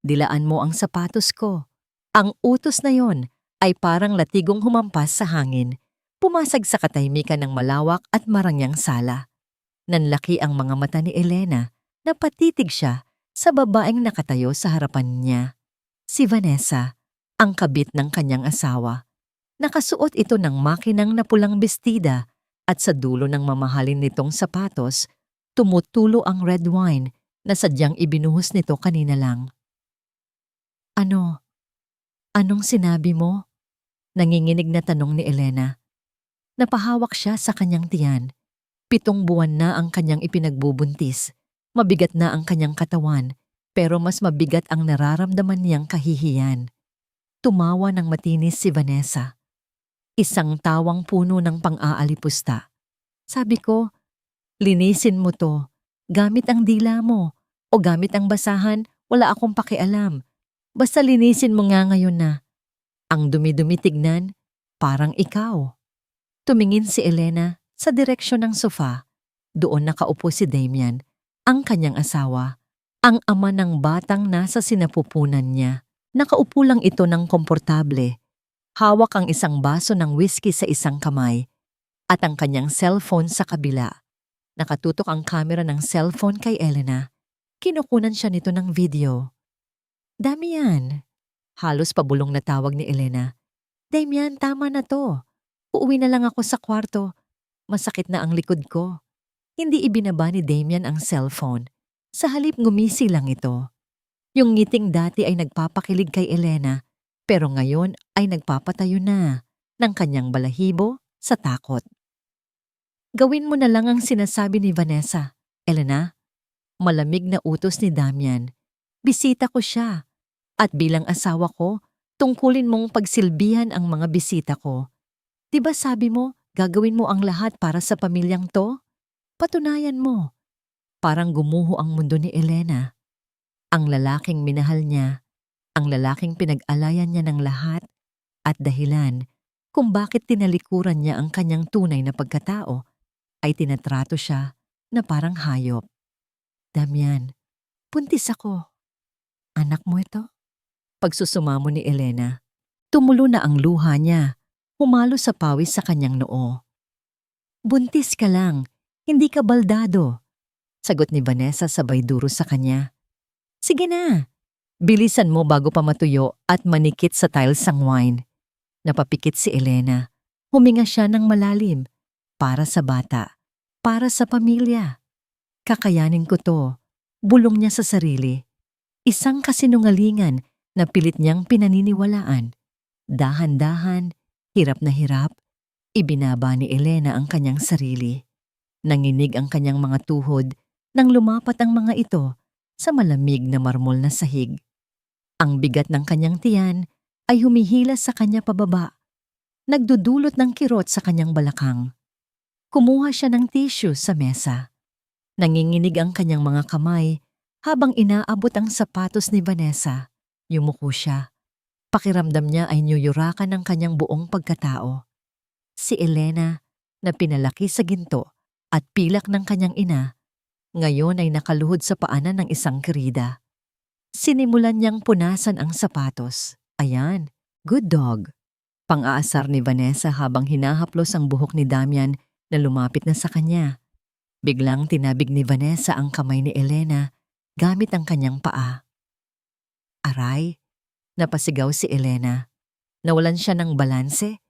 Dilaan mo ang sapatos ko. Ang utos na yon ay parang latigong humampas sa hangin. Pumasag sa katahimikan ng malawak at marangyang sala. Nanlaki ang mga mata ni Elena na patitig siya sa babaeng nakatayo sa harapan niya. Si Vanessa, ang kabit ng kanyang asawa. Nakasuot ito ng makinang na pulang bestida at sa dulo ng mamahalin nitong sapatos, tumutulo ang red wine na sadyang ibinuhos nito kanina lang. Ano? Anong sinabi mo? Nanginginig na tanong ni Elena. Napahawak siya sa kanyang tiyan. 7 buwan na ang kanyang ipinagbubuntis. Mabigat na ang kanyang katawan, pero mas mabigat ang nararamdaman niyang kahihiyan. Tumawa ng matinis si Vanessa. Isang tawang puno ng pang-aalipusta. Sabi ko, linisin mo to. Gamit ang dila mo. O gamit ang basahan, wala akong pakialam. Basta linisin mo nga ngayon na. Ang dumi-dumi tignan, parang ikaw. Tumingin si Elena sa direksyon ng sofa. Doon nakaupo si Damian, ang kanyang asawa, ang ama ng batang nasa sinapupunan niya. Nakaupo lang ito ng komportable. Hawak ang isang baso ng whiskey sa isang kamay at ang kanyang cellphone sa kabila. Nakatutok ang kamera ng cellphone kay Elena. Kinukunan siya nito ng video. Damian. Halos pabulong na tawag ni Elena. Damian, tama na to. Uuwi na lang ako sa kwarto. Masakit na ang likod ko. Hindi ibinaba ni Damian ang cellphone. Sa halip ngumisi lang ito. Yung ngiting dati ay nagpapakilig kay Elena, pero ngayon ay nagpapatayo na ng kanyang balahibo sa takot. Gawin mo na lang ang sinasabi ni Vanessa, Elena. Malamig na utos ni Damian. Bisita ko siya. At bilang asawa ko, tungkulin mong pagsilbihan ang mga bisita ko. Diba sabi mo, gagawin mo ang lahat para sa pamilyang to? Patunayan mo. Parang gumuho ang mundo ni Elena. Ang lalaking minahal niya, ang lalaking pinag-alayan niya ng lahat, at dahilan kung bakit tinalikuran niya ang kanyang tunay na pagkatao, ay tinatrato siya na parang hayop. Damian, buntis ako. Anak mo ito? Pagsusumamo ni Elena, tumulo na ang luha niya, humalo sa pawis sa kanyang noo. Buntis ka lang, hindi ka baldado. Sagot ni Vanessa sabay duro sa kanya. Sige na, bilisan mo bago pa matuyo at manikit sa tiles ang wine. Napapikit si Elena. Huminga siya ng malalim. Para sa bata, para sa pamilya. Kakayanin ko to, bulong niya sa sarili. Isang kasinungalingan na pilit niyang pinaniniwalaan. Dahan-dahan, hirap na hirap, ibinaba ni Elena ang kanyang sarili. Nanginig ang kanyang mga tuhod nang lumapat ang mga ito sa malamig na marmol na sahig. Ang bigat ng kanyang tiyan ay humihilas sa kanya pababa. Nagdudulot ng kirot sa kanyang balakang. Kumuha siya ng tissue sa mesa. Nanginginig ang kanyang mga kamay habang inaabot ang sapatos ni Vanessa. Yumuko siya. Pakiramdam niya ay niyuyurakan ng kanyang buong pagkatao. Si Elena, na pinalaki sa ginto at pilak ng kanyang ina, ngayon ay nakaluhod sa paanan ng isang kerida. Sinimulan niyang punasan ang sapatos. Ayan, good dog. Pang-aasar ni Vanessa habang hinahaplos ang buhok ni Damian na lumapit na sa kanya. Biglang tinabig ni Vanessa ang kamay ni Elena gamit ang kanyang paa. Aray, napasigaw si Elena. Nawalan siya ng balanse.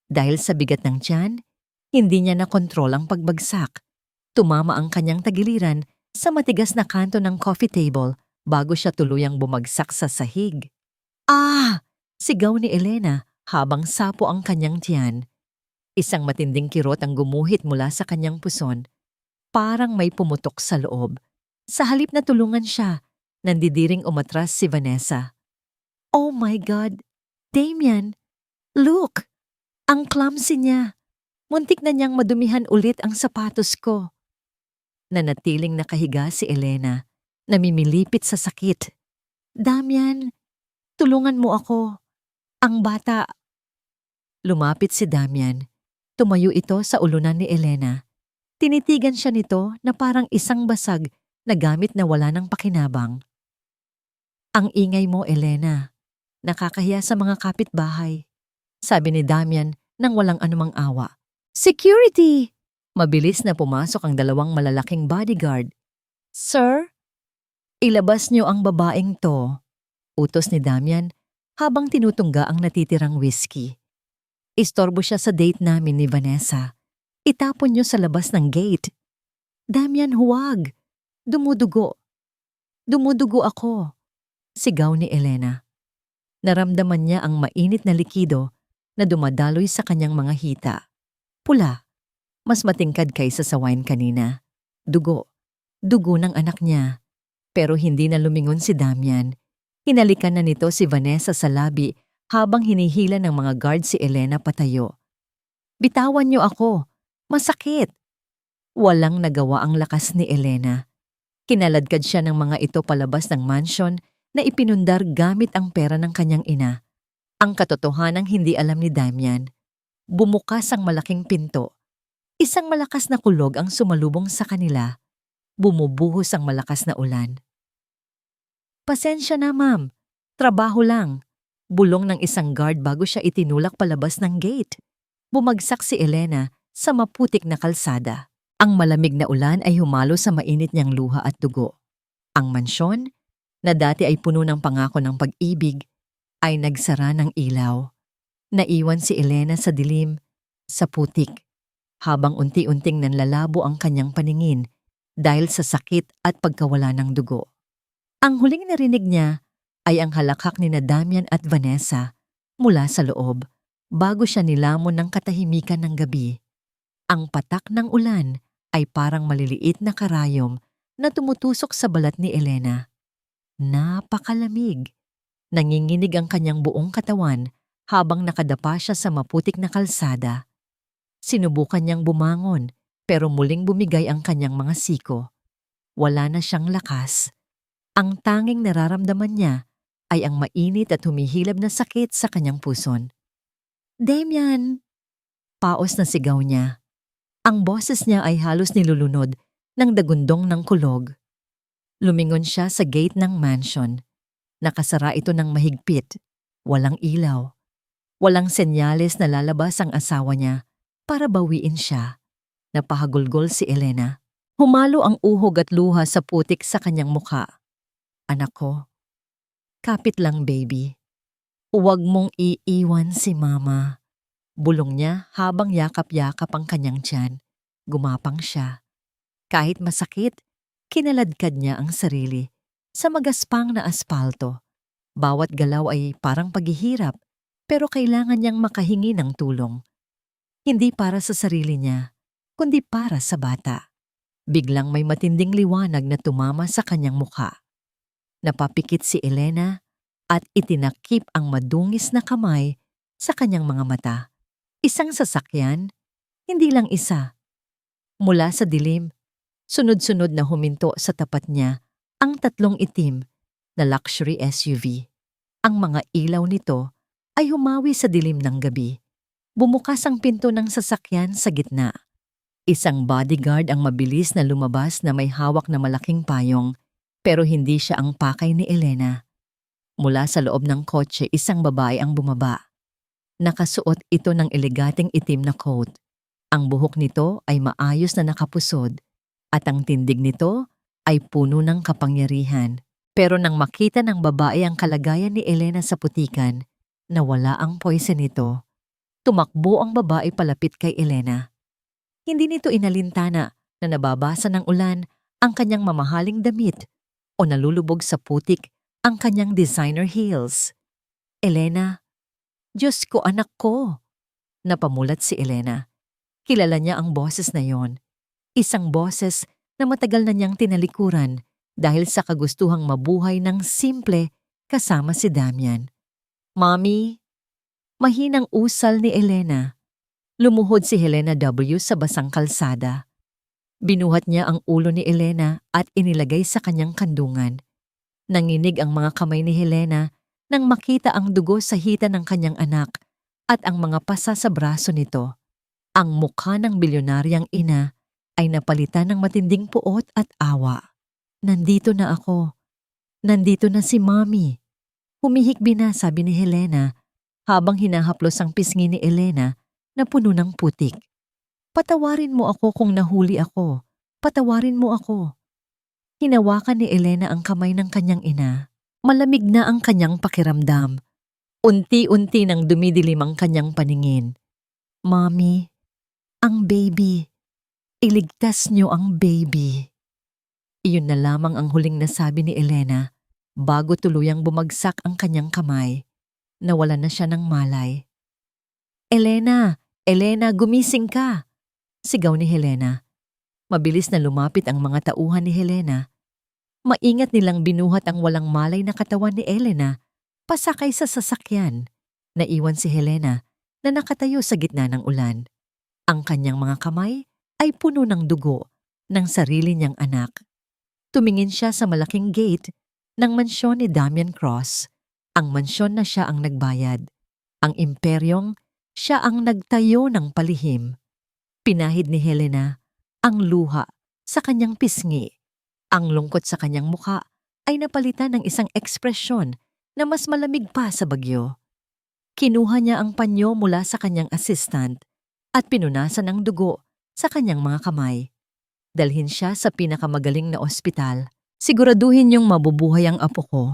Dahil sa bigat ng tiyan, hindi niya nakontrol ang pagbagsak. Tumama ang kanyang tagiliran sa matigas na kanto ng coffee table bago siya tuluyang bumagsak sa sahig. Ah! Sigaw ni Elena habang sapo ang kanyang tiyan. Isang matinding kirot ang gumuhit mula sa kanyang puson. Parang may pumutok sa loob. Sa halip na tulungan siya, nandidiring umatras si Vanessa. Oh my God! Damian! Look! Ang clumsy niya! Muntik na niyang madumihan ulit ang sapatos ko. Nanatiling nakahiga si Elena, namimilipit sa sakit. Damian, tulungan mo ako. Ang bata. Lumapit si Damian. Tumayo ito sa ulunan ni Elena. Tinitigan siya nito na parang isang basag na gamit na wala ng pakinabang. Ang ingay mo, Elena. Nakakahiya sa mga kapitbahay. Sabi ni Damian nang walang anumang awa. Security! Mabilis na pumasok ang dalawang malalaking bodyguard. Sir, ilabas niyo ang babaeng to. Utos ni Damian habang tinutungga ang natitirang whiskey. Istorbo siya sa date namin ni Vanessa. Itapon niyo sa labas ng gate. Damian, huwag. Dumudugo. Dumudugo ako. Sigaw ni Elena. Naramdaman niya ang mainit na likido na dumadaloy sa kanyang mga hita. Pula. Mas matingkad kaysa sa wine kanina. Dugo. Dugo ng anak niya. Pero hindi na lumingon si Damian. Hinalikan na nito si Vanessa sa labi habang hinihila ng mga guard si Elena patayo. Bitawan niyo ako. Masakit. Walang nagawa ang lakas ni Elena. Kinaladkad siya ng mga ito palabas ng mansion na ipinundar gamit ang pera ng kanyang ina. Ang katotohanang hindi alam ni Damian. Bumukas ang malaking pinto. Isang malakas na kulog ang sumalubong sa kanila. Bumubuhos ang malakas na ulan. Pasensya na, ma'am. Trabaho lang. Bulong ng isang guard bago siya itinulak palabas ng gate. Bumagsak si Elena sa maputik na kalsada. Ang malamig na ulan ay humalo sa mainit niyang luha at dugo. Ang mansyon, na dati ay puno ng pangako ng pag-ibig, ay nagsara ng ilaw. Naiwan si Elena sa dilim, sa putik, habang unti-unting nanlalabo ang kanyang paningin dahil sa sakit at pagkawala ng dugo. Ang huling narinig niya ay ang halakhak ni na Damian at Vanessa mula sa loob bago siya nilamon ng katahimikan ng gabi. Ang patak ng ulan ay parang maliliit na karayom na tumutusok sa balat ni Elena. Napakalamig. Nanginginig ang kanyang buong katawan habang nakadapa siya sa maputik na kalsada. Sinubukan niyang bumangon pero muling bumigay ang kanyang mga siko. Wala na siyang lakas. Ang tanging nararamdaman niya ay ang mainit at humihilab na sakit sa kanyang puson. Damian! Paos na sigaw niya. Ang boses niya ay halos nilulunod ng dagundong ng kulog. Lumingon siya sa gate ng mansion. Nakasara ito ng mahigpit. Walang ilaw. Walang senyales na lalabas ang asawa niya para bawiin siya. Napahagulgol si Elena. Humalo ang uhog at luha sa putik sa kanyang mukha. Anak ko, kapit lang baby. Huwag mong iiwan si mama. Bulong niya habang yakap-yakap ang kanyang tiyan. Gumapang siya. Kahit masakit, kinaladkad niya ang sarili sa magaspang na aspalto. Bawat galaw ay parang paghihirap pero kailangan niyang makahingi ng tulong. Hindi para sa sarili niya, kundi para sa bata. Biglang may matinding liwanag na tumama sa kanyang mukha. Napapikit si Elena at itinakip ang madungis na kamay sa kanyang mga mata. Isang sasakyan, hindi lang isa. Mula sa dilim, sunod-sunod na huminto sa tapat niya ang tatlong itim na luxury SUV. Ang mga ilaw nito ay humawi sa dilim ng gabi. Bumukas ang pinto ng sasakyan sa gitna. Isang bodyguard ang mabilis na lumabas na may hawak na malaking payong pero hindi siya ang pakay ni Elena. Mula sa loob ng kotse, isang babae ang bumaba. Nakasuot ito ng elegateng itim na coat. Ang buhok nito ay maayos na nakapusod at ang tindig nito ay puno ng kapangyarihan. Pero nang makita ng babae ang kalagayan ni Elena sa putikan, nawala ang poise nito. Tumakbo ang babae palapit kay Elena. Hindi nito inalintana na nababasa ng ulan ang kanyang mamahaling damit o nalulubog sa putik ang kanyang designer heels. Elena, Diyos ko anak ko! Napamulat si Elena. Kilala niya ang boses na yon. Isang boses na matagal na niyang tinalikuran dahil sa kagustuhang mabuhay ng simple kasama si Damian. Mommy? Mahinang usal ni Elena. Lumuhod si Helena W. sa basang kalsada. Binuhat niya ang ulo ni Elena at inilagay sa kanyang kandungan. Nanginig ang mga kamay ni Helena nang makita ang dugo sa hita ng kanyang anak at ang mga pasa sa braso nito. Ang mukha ng bilyonaryang ina ay napalitan ng matinding puot at awa. Nandito na ako. Nandito na si Mommy. Humihikbi na, sabi ni Helena habang hinahaplos ang pisngi ni Elena na puno ng putik. Patawarin mo ako kung nahuli ako. Patawarin mo ako. Hinawakan ni Elena ang kamay ng kanyang ina. Malamig na ang kanyang pakiramdam. Unti-unti nang dumidilim ang kanyang paningin. Mommy, ang baby. Iligtas niyo ang baby. Iyon na lamang ang huling nasabi ni Elena bago tuluyang bumagsak ang kanyang kamay. Nawalan na siya ng malay. Elena! Elena, gumising ka! Sigaw ni Helena. Mabilis na lumapit ang mga tauhan ni Helena. Maingat nilang binuhat ang walang malay na katawan ni Elena pasakay sa sasakyan. Naiwan si Helena na nakatayo sa gitna ng ulan. Ang kanyang mga kamay ay puno ng dugo ng sarili niyang anak. Tumingin siya sa malaking gate ng mansyon ni Damian Cross. Ang mansyon na siya ang nagbayad. Ang imperyong siya ang nagtayo ng palihim. Pinahid ni Helena ang luha sa kanyang pisngi. Ang lungkot sa kanyang mukha ay napalitan ng isang ekspresyon na mas malamig pa sa bagyo. Kinuha niya ang panyo mula sa kanyang assistant at pinunasan ng dugo sa kanyang mga kamay. Dalhin siya sa pinakamagaling na ospital. Siguraduhin niyong mabubuhay ang apo ko.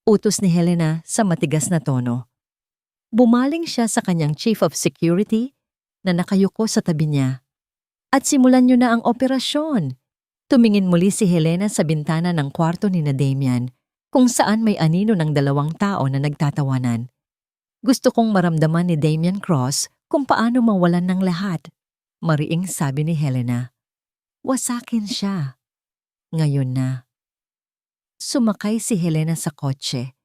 Utos ni Helena sa matigas na tono. Bumaling siya sa kanyang chief of security na nakayuko sa tabi niya. At simulan niyo na ang operasyon. Tumingin muli si Helena sa bintana ng kwarto ni na Damian kung saan may anino ng 2 tao na nagtatawanan. Gusto kong maramdaman ni Damian Cross kung paano mawalan ng lahat. Mariing sabi ni Helena. Wasakin siya. Ngayon na. Sumakay si Helena sa kotse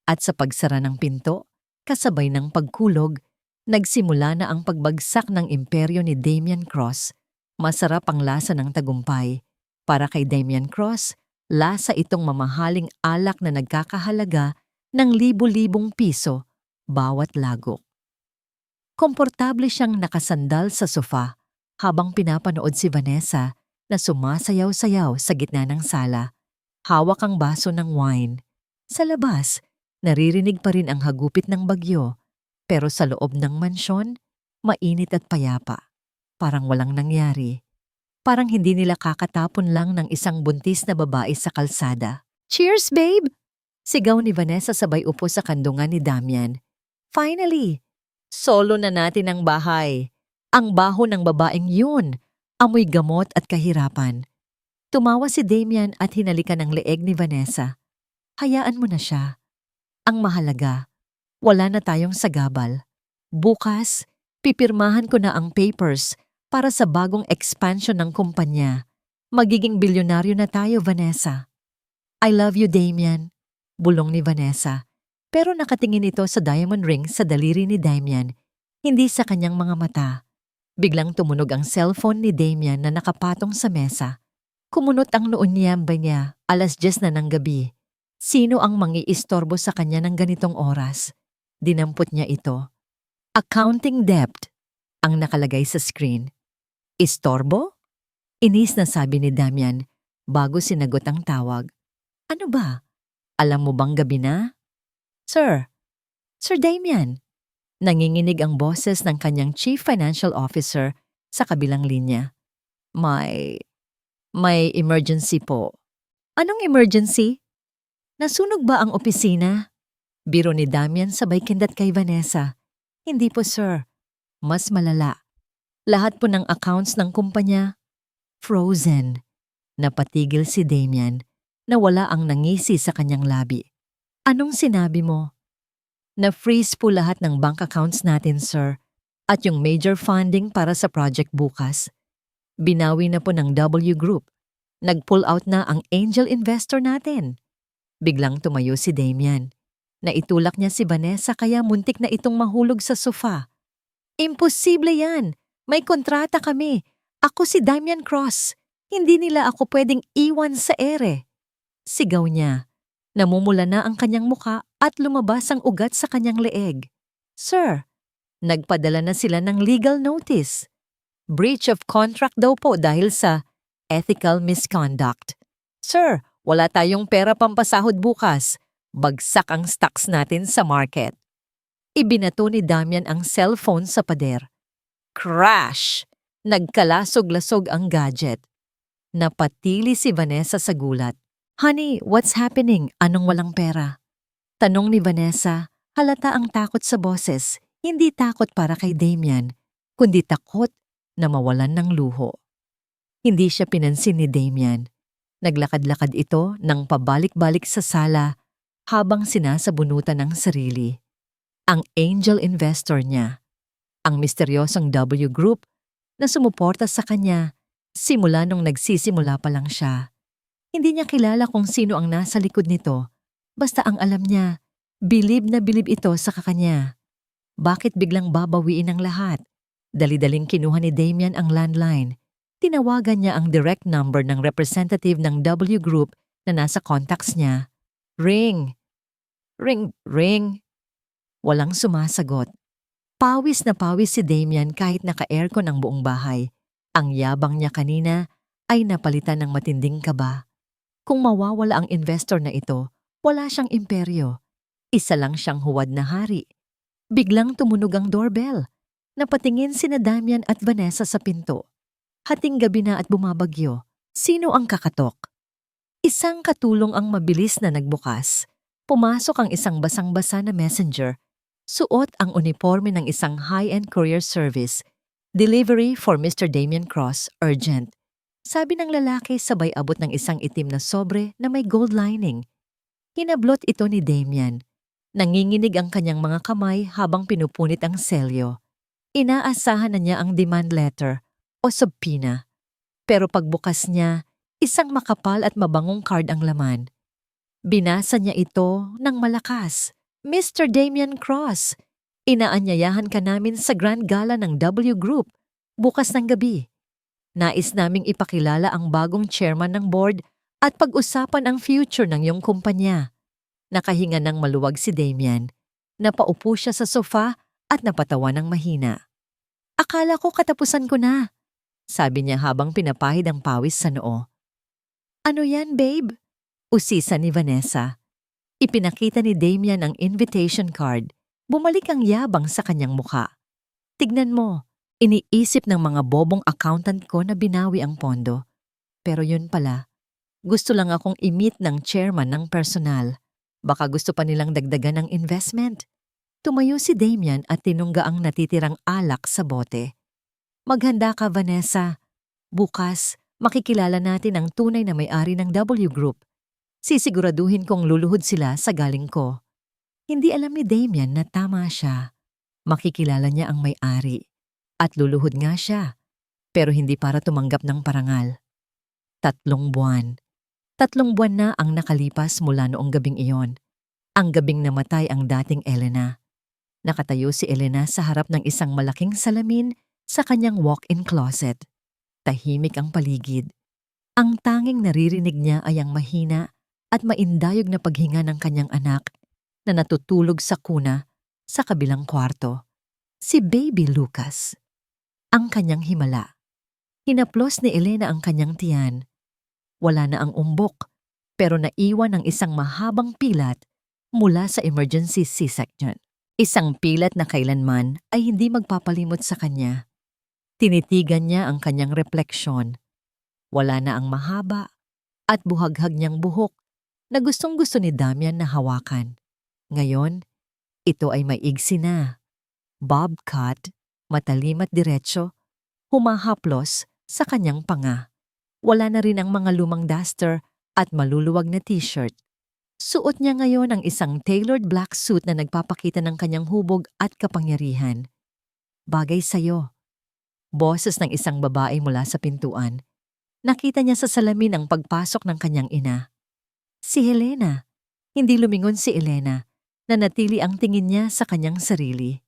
at sa pagsara ng pinto, kasabay ng pagkulog, nagsimula na ang pagbagsak ng imperyo ni Damian Cross. Masarap ang lasa ng tagumpay. Para kay Damian Cross, lasa itong mamahaling alak na nagkakahalaga ng libo-libong piso bawat lagok. Komportable siyang nakasandal sa sofa habang pinapanood si Vanessa na sumasayaw-sayaw sa gitna ng sala. Hawak ang baso ng wine. Sa labas, naririnig pa rin ang hagupit ng bagyo, pero sa loob ng mansyon, mainit at payapa. Parang walang nangyari. Parang hindi nila kakatapon lang ng isang buntis na babae sa kalsada. Cheers, babe! Sigaw ni Vanessa sabay upo sa kandungan ni Damian. Finally! Solo na natin ang bahay. Ang baho ng babaeng yun. Amoy gamot at kahirapan. Tumawa si Damian at hinalikan ang leeg ni Vanessa. Hayaan mo na siya. Ang mahalaga, wala na tayong sagabal. Bukas, pipirmahan ko na ang papers para sa bagong expansion ng kumpanya. Magiging bilyonaryo na tayo, Vanessa. I love you, Damian. Bulong ni Vanessa. Pero nakatingin ito sa diamond ring sa daliri ni Damian, hindi sa kanyang mga mata. Biglang tumunog ang cellphone ni Damian na nakapatong sa mesa. Kumunot ang noon niya, 10:00 na ng gabi. Sino ang mangiistorbo sa kanya ng ganitong oras? Dinampot niya ito. Accounting debt ang nakalagay sa screen. Istorbo? Inis na sabi ni Damian bago sinagot ang tawag. Ano ba? Alam mo bang gabi na? Sir Damian. Nanginginig ang boses ng kanyang chief financial officer sa kabilang linya. May emergency po. Anong emergency? Nasunog ba ang opisina? Biro ni Damian sabay kindat kay Vanessa. Hindi po, sir. Mas malala. Lahat po ng accounts ng kumpanya, frozen. Napatigil si Damian na wala ang nangisi sa kanyang labi. Anong sinabi mo? Na-freeze po lahat ng bank accounts natin, sir. At yung major funding para sa project bukas. Binawi na po ng W Group. Nag-pull out na ang angel investor natin. Biglang tumayo si Damian. Naitulak niya si Vanessa kaya muntik na itong mahulog sa sofa. Imposible yan! May kontrata kami. Ako si Damian Cross. Hindi nila ako pwedeng iwan sa ere. Sigaw niya. Namumula na ang kanyang muka at lumabas ang ugat sa kanyang leeg. Sir, nagpadala na sila ng legal notice. Breach of contract daw po dahil sa ethical misconduct. Sir, Wala tayong pera pampasahod bukas. Bagsak ang stocks natin sa market. Ibinato ni Damian ang cellphone sa pader. Crash! Nagkalasog-lasog ang gadget. Napatili si Vanessa sa gulat. Honey, what's happening? Anong walang pera? Tanong ni Vanessa, halata ang takot sa boses. Hindi takot para kay Damian, kundi takot na mawalan ng luho. Hindi siya pinansin ni Damian. Naglakad-lakad ito nang pabalik-balik sa sala habang sinasabunutan ng sarili. Ang angel investor niya, ang misteryosong W Group na sumuporta sa kanya simula nung nagsisimula pa lang siya. Hindi niya kilala kung sino ang nasa likod nito, basta ang alam niya, bilib na bilib ito sa kakanya. Bakit biglang babawiin ang lahat? Dali-daling kinuha ni Damian ang landline. Tinawagan niya ang direct number ng representative ng W Group na nasa contacts niya. Ring! Ring! Ring! Walang sumasagot. Pawis na pawis si Damian kahit naka-aircon ang buong bahay. Ang yabang niya kanina ay napalitan ng matinding kaba. Kung mawawala ang investor na ito, wala siyang imperyo. Isa lang siyang huwad na hari. Biglang tumunog ang doorbell. Napatingin sina Damian at Vanessa sa pinto. Hating gabi na at bumabagyo. Sino ang kakatok? Isang katulong ang mabilis na nagbukas. Pumasok ang isang basang-basa na messenger. Suot ang uniforme ng isang high-end courier service. Delivery for Mr. Damian Cross, urgent. Sabi ng lalaki sabay abot ng isang itim na sobre na may gold lining. Hinablot ito ni Damian. Nanginginig ang kanyang mga kamay habang pinupunit ang selyo. Inaasahan na niya ang demand letter o subpoena. Pero pagbukas niya, isang makapal at mabangong card ang laman. Binasa niya ito ng malakas. Mr. Damian Cross, inaanyayahan ka namin sa Grand Gala ng W Group bukas ng gabi. Nais naming ipakilala ang bagong chairman ng board at pag-usapan ang future ng iyong kumpanya. Nakahinga ng maluwag si Damian. Napaupo siya sa sofa at napatawa ng mahina. Akala ko katapusan ko na, sabi niya habang pinapahid ang pawis sa noo. Ano yan, babe? Usisa ni Vanessa. Ipinakita ni Damian ang invitation card. Bumalik ang yabang sa kanyang mukha. Tignan mo, iniisip ng mga bobong accountant ko na binawi ang pondo. Pero yun pala, gusto lang akong i-meet ng chairman ng personal. Baka gusto pa nilang dagdagan ng investment. Tumayo si Damian at tinungga ang natitirang alak sa bote. Maghanda ka, Vanessa. Bukas, makikilala natin ang tunay na may-ari ng W Group. Sisiguraduhin kong luluhod sila sa galing ko. Hindi alam ni Damian na tama siya. Makikilala niya ang may-ari. At luluhod nga siya. Pero hindi para tumanggap ng parangal. 3 buwan. 3 buwan na ang nakalipas mula noong gabing iyon. Ang gabing namatay ang dating Elena. Nakatayo si Elena sa harap ng isang malaking salamin sa kanyang walk-in closet. Tahimik ang paligid. Ang tanging naririnig niya ay ang mahina at maindayog na paghinga ng kanyang anak na natutulog sa kuna sa kabilang kwarto. Si Baby Lucas. Ang kanyang himala. Hinaplos ni Elena ang kanyang tiyan. Wala na ang umbok, pero naiwan ang isang mahabang pilat mula sa emergency C-section. Isang pilat na kailanman ay hindi magpapalimot sa kanya. Tinitigan niya ang kanyang refleksyon. Wala na ang mahaba at buhaghag niyang buhok na gustong-gusto ni Damian na hawakan. Ngayon, ito ay maigsi na. Bob cut, matalim at diretso, humahaplos sa kanyang panga. Wala na rin ang mga lumang duster at maluluwag na t-shirt. Suot niya ngayon ang isang tailored black suit na nagpapakita ng kanyang hubog at kapangyarihan. Bagay sa'yo. Boses ng isang babae mula sa pintuan. Nakita niya sa salamin ang pagpasok ng kanyang ina. Si Helena. Hindi lumingon si Elena, na natili ang tingin niya sa kanyang sarili.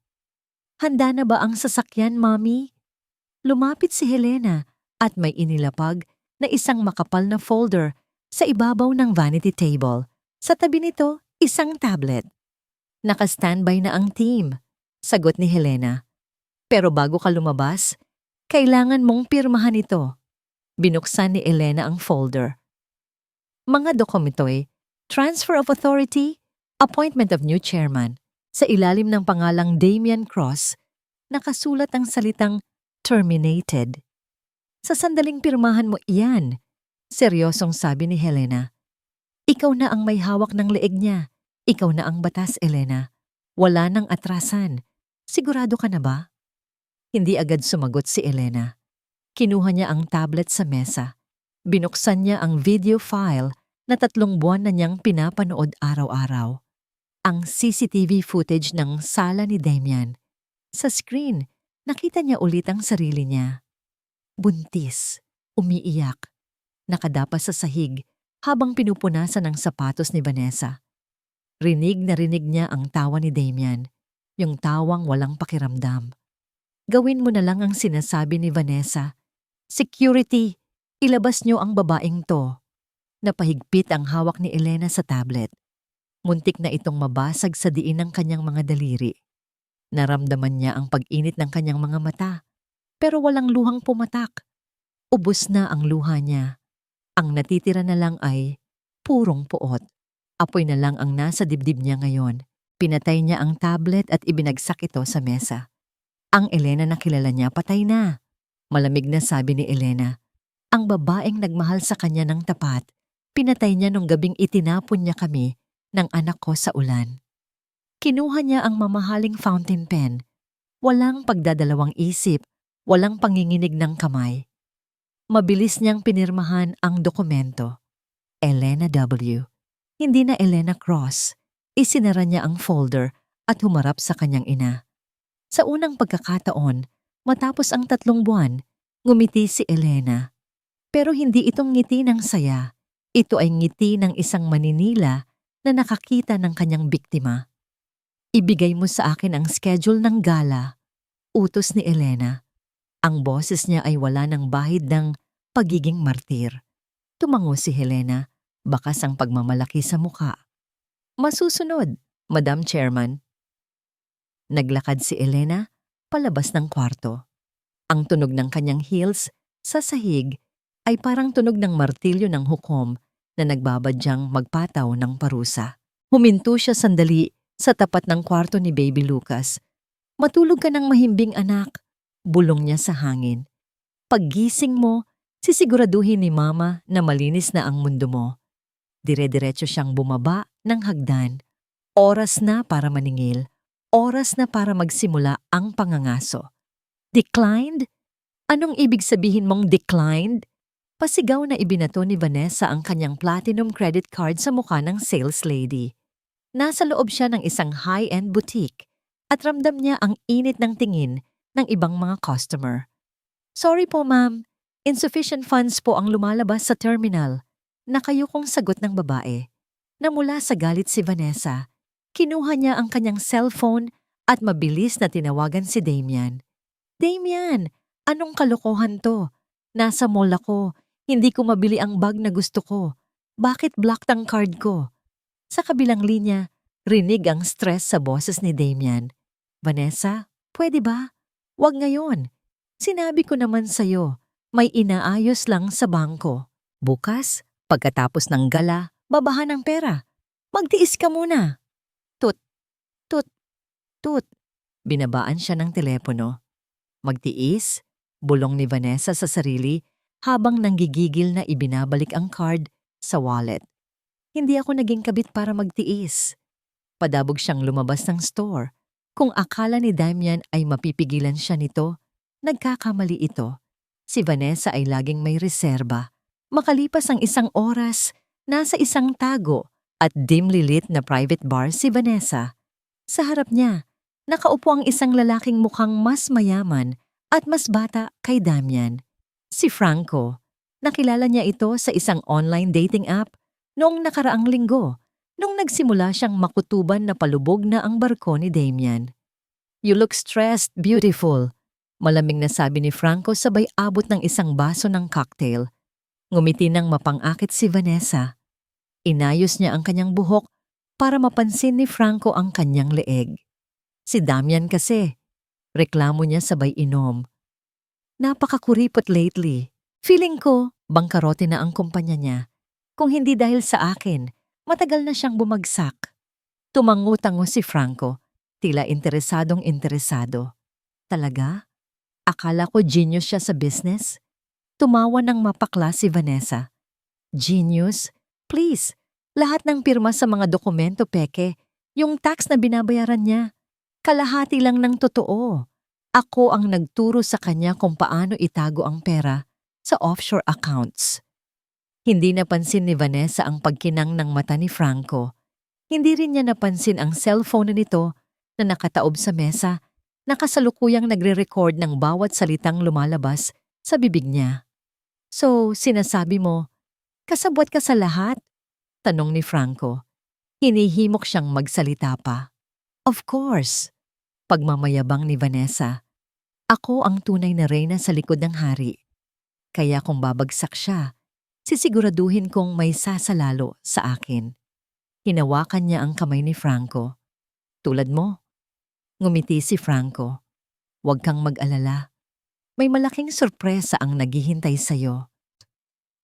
Handa na ba ang sasakyan, Mommy? Lumapit si Helena at may inilapag na isang makapal na folder sa ibabaw ng vanity table. Sa tabi nito, isang tablet. Naka-standby na ang team, sagot ni Helena. Pero bago ka lumabas, kailangan mong pirmahan ito. Binuksan ni Elena ang folder. Mga dokumento transfer of authority, appointment of new chairman. Sa ilalim ng pangalang Damian Cross, nakasulat ang salitang terminated. Sa sandaling pirmahan mo iyan, seryosong sabi ni Helena. Ikaw na ang may hawak ng leeg niya. Ikaw na ang batas, Elena. Wala nang atrasan. Sigurado ka na ba? Hindi agad sumagot si Elena. Kinuha niya ang tablet sa mesa. Binuksan niya ang video file na 3 buwan na niyang pinapanood araw-araw. Ang CCTV footage ng sala ni Damian. Sa screen, nakita niya ulit ang sarili niya. Buntis, umiiyak, nakadapa sa sahig habang pinupunasan ang sapatos ni Vanessa. Rinig na rinig niya ang tawa ni Damian, yung tawang walang pakiramdam. Gawin mo na lang ang sinasabi ni Vanessa. Security, ilabas niyo ang babaeng to. Napahigpit ang hawak ni Elena sa tablet. Muntik na itong mabasag sa diin ng kanyang mga daliri. Naramdaman niya ang pag-init ng kanyang mga mata, pero walang luhang pumatak. Ubos na ang luha niya. Ang natitira na lang ay purong puot. Apoy na lang ang nasa dibdib niya ngayon. Pinatay niya ang tablet at ibinagsak ito sa mesa. Ang Elena na kilala niya patay na. Malamig na sabi ni Elena. Ang babaeng nagmahal sa kanya ng tapat, pinatay niya nung gabing itinapon niya kami ng anak ko sa ulan. Kinuha niya ang mamahaling fountain pen. Walang pagdadalawang isip, walang panginginig ng kamay. Mabilis niyang pinirmahan ang dokumento. Elena W. Hindi na Elena Cross. Isinara niya ang folder at humarap sa kanyang ina. Sa unang pagkakataon, matapos ang 3 buwan, ngumiti si Elena. Pero hindi itong ngiti ng saya. Ito ay ngiti ng isang maninila na nakakita ng kanyang biktima. Ibigay mo sa akin ang schedule ng gala. Utos ni Elena. Ang boses niya ay wala ng bahid ng pagiging martir. Tumango si Helena, bakas ang pagmamalaki sa muka. Masusunod, Madam Chairman. Naglakad si Elena palabas ng kwarto. Ang tunog ng kanyang heels sa sahig ay parang tunog ng martilyo ng hukom na nagbabadyang magpataw ng parusa. Huminto siya sandali sa tapat ng kwarto ni Baby Lucas. Matulog ka ng mahimbing anak, bulong niya sa hangin. Paggising mo, sisiguraduhin ni Mama na malinis na ang mundo mo. Dire-diretso siyang bumaba ng hagdan. Oras na para maningil. Oras na para magsimula ang pangangaso. Declined? Anong ibig sabihin mong declined? Pasigaw na ibinato ni Vanessa ang kanyang platinum credit card sa mukha ng sales lady. Nasa loob siya ng isang high-end boutique at ramdam niya ang init ng tingin ng ibang mga customer. Sorry po ma'am, insufficient funds po ang lumalabas sa terminal. Nakayukong sagot ng babae. Namula sa galit si Vanessa, kinuha niya ang kanyang cellphone at mabilis na tinawagan si Damian. Damian, anong kalokohan to? Nasa mall ako. Hindi ko mabili ang bag na gusto ko. Bakit blocked ang card ko? Sa kabilang linya, rinig ang stress sa boses ni Damian. Vanessa, pwede ba? Wag ngayon. Sinabi ko naman sa'yo, may inaayos lang sa bangko. Bukas, pagkatapos ng gala, babahan ng pera. Magtiis ka muna. Tut, tut, tut. Binabaan siya ng telepono. Magtiis? Bulong ni Vanessa sa sarili habang nanggigigil na ibinabalik ang card sa wallet. Hindi ako naging kabit para magtiis. Padabog siyang lumabas ng store. Kung akala ni Damian ay mapipigilan siya nito, nagkakamali ito. Si Vanessa ay laging may reserba. Makalipas ang 1 oras, nasa isang tago at dimly lit na private bar si Vanessa. Sa harap niya, nakaupo ang isang lalaking mukhang mas mayaman at mas bata kay Damian. Si Franco. Nakilala niya ito sa isang online dating app noong nakaraang linggo, nung nagsimula siyang makutuban na palubog na ang barko ni Damian. You look stressed, beautiful. Malamig na sabi ni Franco sabay abot ng isang baso ng cocktail. Ngumiti ng mapang-akit si Vanessa. Inayos niya ang kanyang buhok para mapansin ni Franco ang kanyang leeg. Si Damian kasi. Reklamo niya sabay inom. Napakakuripot lately. Feeling ko, bangkarote na ang kumpanya niya. Kung hindi dahil sa akin, matagal na siyang bumagsak. Tumango-tango si Franco, tila interesadong-interesado. Talaga? Akala ko genius siya sa business? Tumawa ng mapakla si Vanessa. Genius? Please, lahat ng pirma sa mga dokumento peke. Yung tax na binabayaran niya. Kalahati lang ng totoo. Ako ang nagturo sa kanya kung paano itago ang pera sa offshore accounts. Hindi napansin ni Vanessa ang pagkinang ng mata ni Franco. Hindi rin niya napansin ang cellphone nito na nakataob sa mesa, nakasalukuyang nagre-record ng bawat salitang lumalabas sa bibig niya. So, sinasabi mo, kasabwat ka sa lahat? Tanong ni Franco. Hinihimok siyang magsalita pa. Of course. Pagmamayabang ni Vanessa. Ako ang tunay na reyna sa likod ng hari. Kaya kung babagsak siya, sisiguraduhin kong may sasalalo sa akin. Hinawakan niya ang kamay ni Franco. Tulad mo. Ngumiti si Franco. Huwag kang mag-alala. May malaking sorpresa ang naghihintay sa'yo.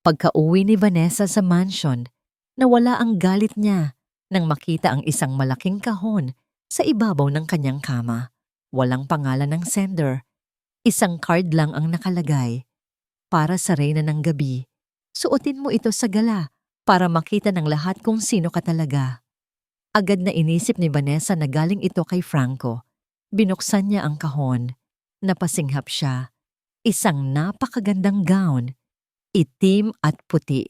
Pagka-uwi ni Vanessa sa mansion, nawala ang galit niya nang makita ang isang malaking kahon sa ibabaw ng kanyang kama. Walang pangalan ng sender. Isang card lang ang nakalagay. Para sa reyna ng gabi, suotin mo ito sa gala para makita ng lahat kung sino ka talaga. Agad na inisip ni Vanessa na galing ito kay Franco. Binuksan niya ang kahon. Napasinghap siya. Isang napakagandang gown. Itim at puti.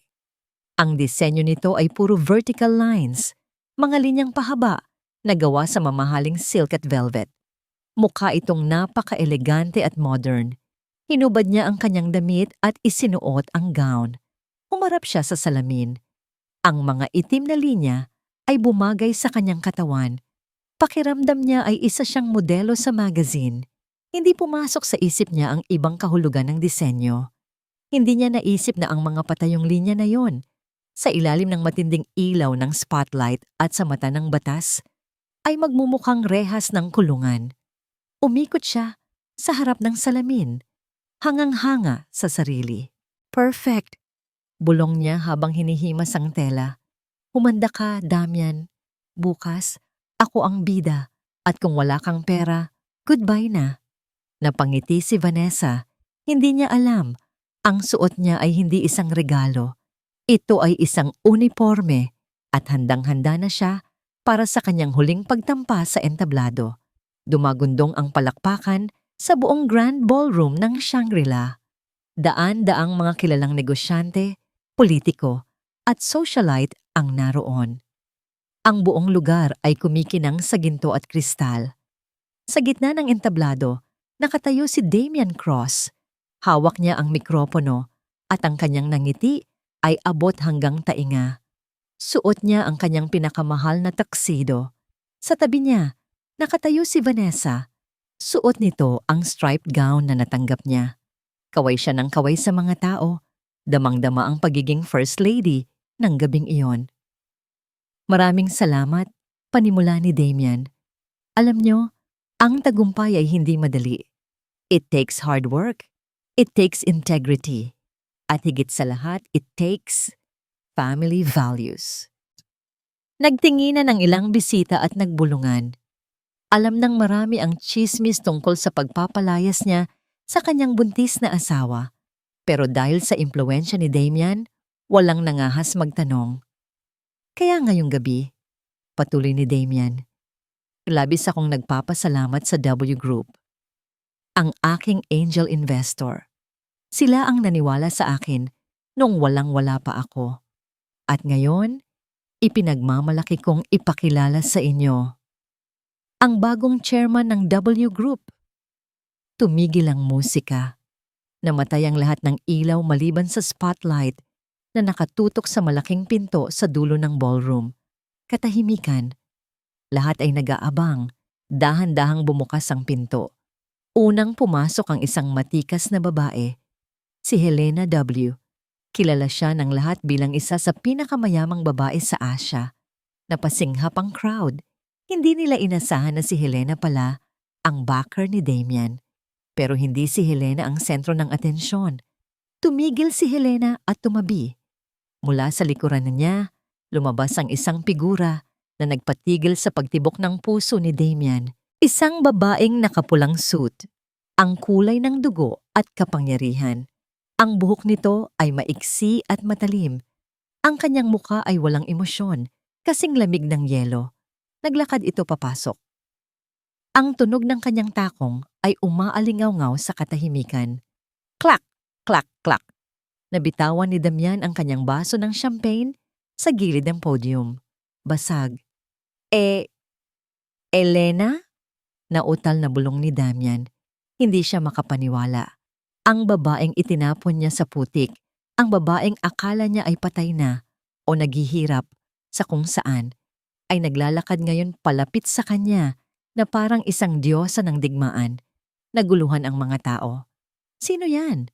Ang disenyo nito ay puro vertical lines. Mga linyang pahaba na gawa sa mamahaling silk at velvet. Mukha itong napaka-elegante at modern. Hinubad niya ang kanyang damit at isinuot ang gown. Humarap siya sa salamin. Ang mga itim na linya ay bumagay sa kanyang katawan. Pakiramdam niya ay isa siyang modelo sa magazine. Hindi pumasok sa isip niya ang ibang kahulugan ng disenyo. Hindi niya naisip na ang mga patayong linya na yon, sa ilalim ng matinding ilaw ng spotlight at sa mata ng batas, ay magmumukhang rehas ng kulungan. Umikot siya sa harap ng salamin, hangang-hanga sa sarili. Perfect! Bulong niya habang hinihimas ang tela. Humanda ka, Damian. Bukas, ako ang bida at kung wala kang pera, goodbye na. Napangiti si Vanessa. Hindi niya alam. Ang suot niya ay hindi isang regalo. Ito ay isang uniforme at handang-handa na siya para sa kanyang huling pagtampa sa entablado. Dumagundong ang palakpakan sa buong grand ballroom ng Shangri-La. Daan-daang mga kilalang negosyante, politiko at socialite ang naroon. Ang buong lugar ay kumikinang sa ginto at kristal. Sa gitna ng entablado, nakatayo si Damian Cross. Hawak niya ang mikropono at ang kanyang nangiti ay abot hanggang tainga. Suot niya ang kanyang pinakamahal na tuxedo. Sa tabi niya, nakatayo si Vanessa. Suot nito ang striped gown na natanggap niya. Kaway siya ng kaway sa mga tao. Damang-dama ang pagiging first lady ng gabing iyon. Maraming salamat, panimula ni Damian. Alam niyo, ang tagumpay ay hindi madali. It takes hard work. It takes integrity. At higit sa lahat, it takes family values. Nagtinginan ng ilang bisita at nagbulungan. Alam ng marami ang chismis tungkol sa pagpapalayas niya sa kanyang buntis na asawa. Pero dahil sa impluwensya ni Damian, walang nangahas magtanong. Kaya ngayong gabi, patuloy ni Damian, labis akong nagpapasalamat sa W Group. Ang aking angel investor. Sila ang naniwala sa akin nung walang-wala pa ako. At ngayon, ipinagmamalaki kong ipakilala sa inyo ang bagong chairman ng W Group. Tumigil ang musika. Namatay ang lahat ng ilaw maliban sa spotlight na nakatutok sa malaking pinto sa dulo ng ballroom. Katahimikan. Lahat ay nag-aabang. Dahan-dahang bumukas ang pinto. Unang pumasok ang isang matikas na babae. Si Helena W. Kilala siya ng lahat bilang isa sa pinakamayamang babae sa Asia. Napasinghap ang crowd. Hindi nila inasahan na si Helena pala ang backer ni Damian. Pero hindi si Helena ang sentro ng atensyon. Tumigil si Helena at tumabi. Mula sa likuran niya, lumabas ang isang figura na nagpatigil sa pagtibok ng puso ni Damian. Isang babaeng nakapulang suit, ang kulay ng dugo at kapangyarihan. Ang buhok nito ay maiksi at matalim. Ang kanyang muka ay walang emosyon, kasing lamig ng yelo. Naglakad ito papasok. Ang tunog ng kanyang takong ay umaalingaw-ngaw sa katahimikan. Klak! Klak! Klak! Nabitawan ni Damian ang kanyang baso ng champagne sa gilid ng podium. Basag. Elena? Nautal na bulong ni Damian. Hindi siya makapaniwala. Ang babaeng itinapon niya sa putik, ang babaeng akala niya ay patay na o naghihirap sa kung saan, ay naglalakad ngayon palapit sa kanya na parang isang diyosa ng digmaan. Naguluhan ang mga tao. Sino yan?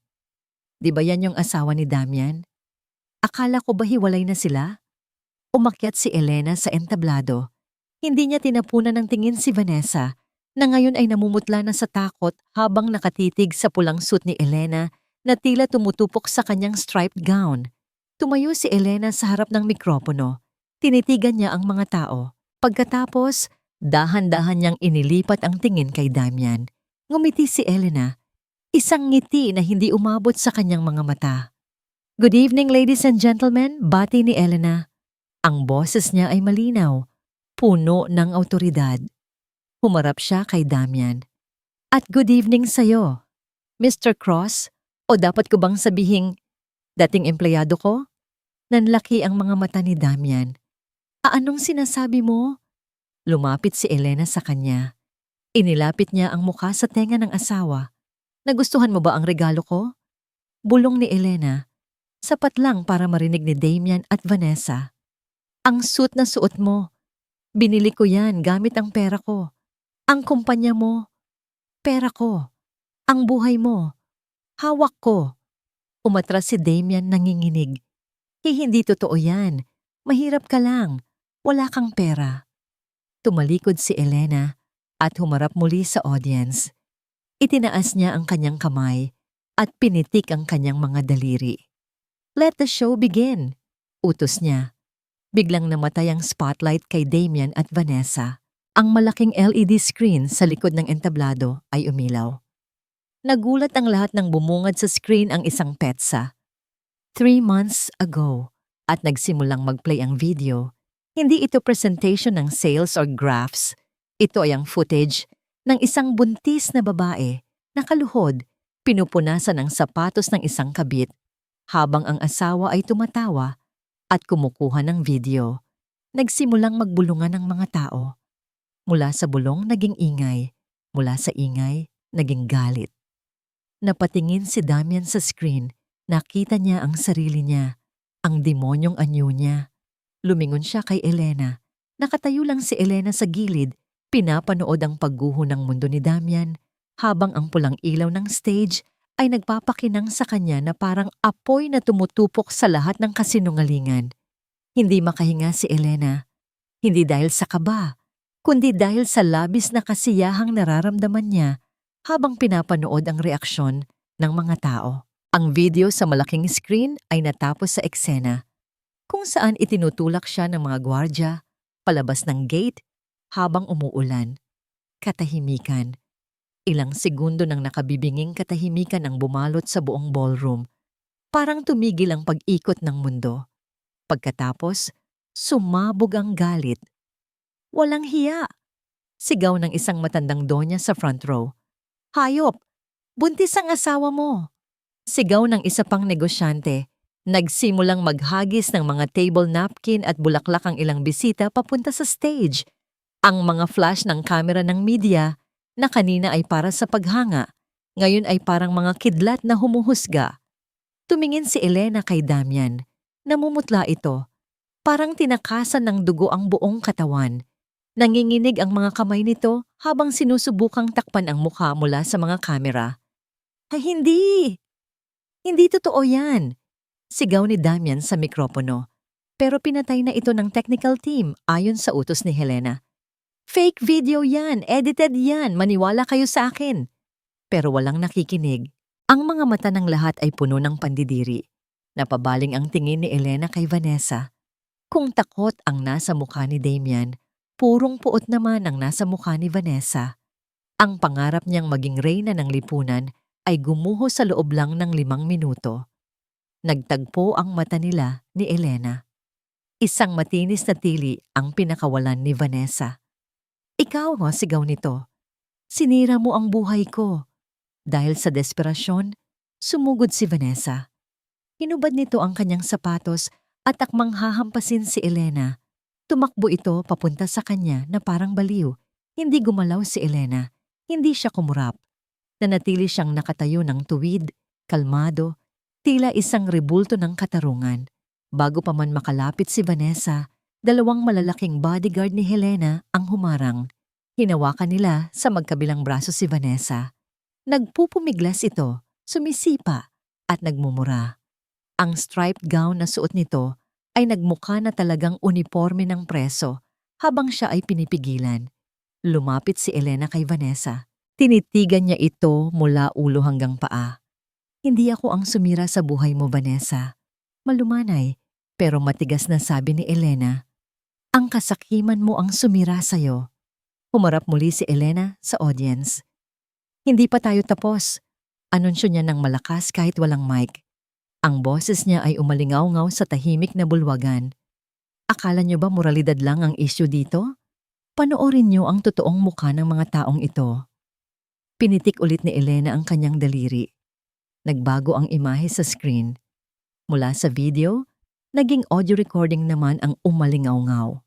Di ba yan yung asawa ni Damian? Akala ko ba hiwalay na sila? Umakyat si Elena sa entablado. Hindi niya tinapunan ng tingin si Vanessa na ngayon ay namumutla na sa takot habang nakatitig sa pulang suit ni Elena na tila tumutupok sa kanyang striped gown. Tumayo si Elena sa harap ng mikropono. Tinitigan niya ang mga tao. Pagkatapos, dahan-dahan niyang inilipat ang tingin kay Damian. Ngumiti si Elena. Isang ngiti na hindi umabot sa kanyang mga mata. Good evening, ladies and gentlemen, bati ni Elena. Ang boses niya ay malinaw, puno ng awtoridad. Humarap siya kay Damian. At good evening sa'yo, Mr. Cross, o dapat ko bang sabihing dating empleyado ko? Nanlaki ang mga mata ni Damian. Anong sinasabi mo? Lumapit si Elena sa kanya. Inilapit niya ang mukha sa tenga ng asawa. Nagustuhan mo ba ang regalo ko? Bulong ni Elena. Sapat lang para marinig ni Damian at Vanessa. Ang suit na suot mo. Binili ko yan gamit ang pera ko. Ang kumpanya mo. Pera ko. Ang buhay mo. Hawak ko. Umatras si Damian nanginginig. Hindi totoo yan. Mahirap ka lang. Wala kang pera. Tumalikod si Elena at humarap muli sa audience. Itinaas niya ang kanyang kamay at pinitik ang kanyang mga daliri. Let the show begin, utos niya. Biglang namatay ang spotlight kay Damian at Vanessa. Ang malaking LED screen sa likod ng entablado ay umilaw. Nagulat ang lahat nang bumungad sa screen ang isang petsa. 3 months ago at nagsimulang mag-play ang video. Hindi ito presentation ng sales or graphs. Ito ay ang footage ng isang buntis na babae, nakaluhod, pinupunasan ng sapatos ng isang kabit, habang ang asawa ay tumatawa at kumukuha ng video. Nagsimulang magbulungan ng mga tao. Mula sa bulong naging ingay, mula sa ingay naging galit. Napatingin si Damian sa screen, nakita niya ang sarili niya, ang demonyong anyo niya. Lumingon siya kay Elena. Nakatayo lang si Elena sa gilid, pinapanood ang pagguho ng mundo ni Damian, habang ang pulang ilaw ng stage ay nagpapakinang sa kanya na parang apoy na tumutupok sa lahat ng kasinungalingan. Hindi makahinga si Elena, hindi dahil sa kaba, kundi dahil sa labis na kasiyahang nararamdaman niya habang pinapanood ang reaksyon ng mga tao. Ang video sa malaking screen ay natapos sa eksena, kung saan itinutulak siya ng mga gwardya palabas ng gate habang umuulan. Katahimikan. Ilang segundo nang nakabibinging katahimikan ang bumalot sa buong ballroom. Parang tumigil ang pag-ikot ng mundo. Pagkatapos, sumabog ang galit. Walang hiya! Sigaw ng isang matandang donya sa front row. Hayop! Buntis ang asawa mo! Sigaw ng isa pang negosyante. Nagsimulang maghagis ng mga table napkin at bulaklak ang ilang bisita papunta sa stage. Ang mga flash ng kamera ng media na kanina ay para sa paghanga, ngayon ay parang mga kidlat na humuhusga. Tumingin si Elena kay Damian. Namumutla ito. Parang tinakasan ng dugo ang buong katawan. Nanginginig ang mga kamay nito habang sinusubukang takpan ang mukha mula sa mga kamera. Ay, hindi! Hindi totoo yan! Sigaw ni Damian sa mikropono. Pero pinatay na ito ng technical team ayon sa utos ni Helena. Fake video yan, edited yan, maniwala kayo sa akin. Pero walang nakikinig. Ang mga mata ng lahat ay puno ng pandidiri. Napabaling ang tingin ni Elena kay Vanessa. Kung takot ang nasa mukha ni Damian, purong puot naman ang nasa mukha ni Vanessa. Ang pangarap niyang maging reyna ng lipunan ay gumuho sa loob lang ng 5 minuto. Nagtagpo ang mata nila ni Elena. Isang matinis na tili ang pinakawalan ni Vanessa. Ikaw, sigaw nito. Sinira mo ang buhay ko. Dahil sa desperasyon, sumugod si Vanessa. Hinubad nito ang kanyang sapatos at akmang hahampasin si Elena. Tumakbo ito papunta sa kanya na parang baliw. Hindi gumalaw si Elena. Hindi siya kumurap. Nanatili siyang nakatayo ng tuwid, kalmado, tila isang rebulto ng katarungan. Bago pa man makalapit si Vanessa, 2 malalaking bodyguard ni Helena ang humarang. Hinawakan nila sa magkabilang braso si Vanessa. Nagpupumiglas ito, sumisipa, at nagmumura. Ang striped gown na suot nito ay nagmukha na talagang uniforme ng preso habang siya ay pinipigilan. Lumapit si Elena kay Vanessa. Tinitigan niya ito mula ulo hanggang paa. Hindi ako ang sumira sa buhay mo, Vanessa. Malumanay, pero matigas na sabi ni Elena. Ang kasakiman mo ang sumira sa'yo. Humarap muli si Elena sa audience. Hindi pa tayo tapos. Anunsyo niya ng malakas kahit walang mic. Ang boses niya ay umalingaw-ngaw sa tahimik na bulwagan. Akala niyo ba moralidad lang ang issue dito? Panoorin niyo ang totoong mukha ng mga taong ito. Pinitik ulit ni Elena ang kanyang daliri. Nagbago ang imahe sa screen. Mula sa video, naging audio recording naman ang umalingaw-ngaw.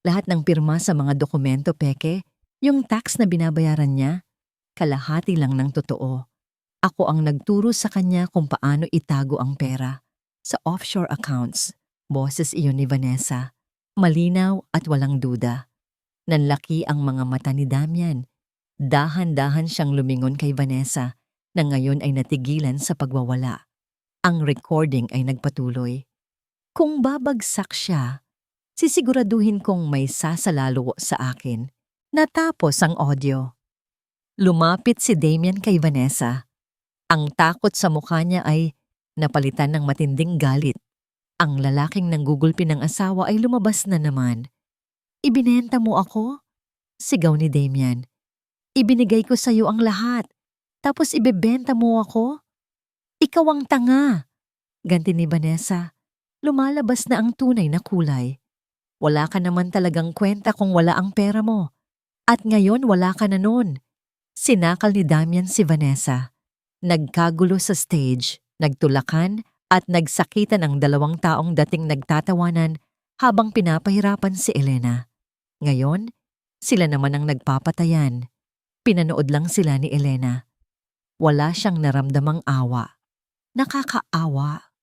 Lahat ng pirma sa mga dokumento peke, yung tax na binabayaran niya, kalahati lang ng totoo. Ako ang nagturo sa kanya kung paano itago ang pera. Sa offshore accounts, boses iyon ni Vanessa. Malinaw at walang duda. Nanlaki ang mga mata ni Damian. Dahan-dahan siyang lumingon kay Vanessa na ngayon ay natigilan sa pagwawala. Ang recording ay nagpatuloy. Kung babagsak siya, sisiguraduhin kong may sasalalo sa akin. Natapos ang audio. Lumapit si Damian kay Vanessa. Ang takot sa mukha niya ay napalitan ng matinding galit. Ang lalaking nanggugulpi ng asawa ay lumabas na naman. Ibinenta mo ako? Sigaw ni Damian. Ibinigay ko sa iyo ang lahat. Tapos ibebenta mo ako? Ikaw ang tanga. Ganti ni Vanessa. Lumalabas na ang tunay na kulay. Wala ka naman talagang kwenta kung wala ang pera mo. At ngayon wala ka na nun. Sinakal ni Damian si Vanessa. Nagkagulo sa stage, nagtulakan at nagsakitan ang 2 taong dating nagtatawanan habang pinapahirapan si Elena. Ngayon, sila naman ang nagpapatayan. Pinanood lang sila ni Elena. Wala siyang naramdamang awa. Nakakaawa.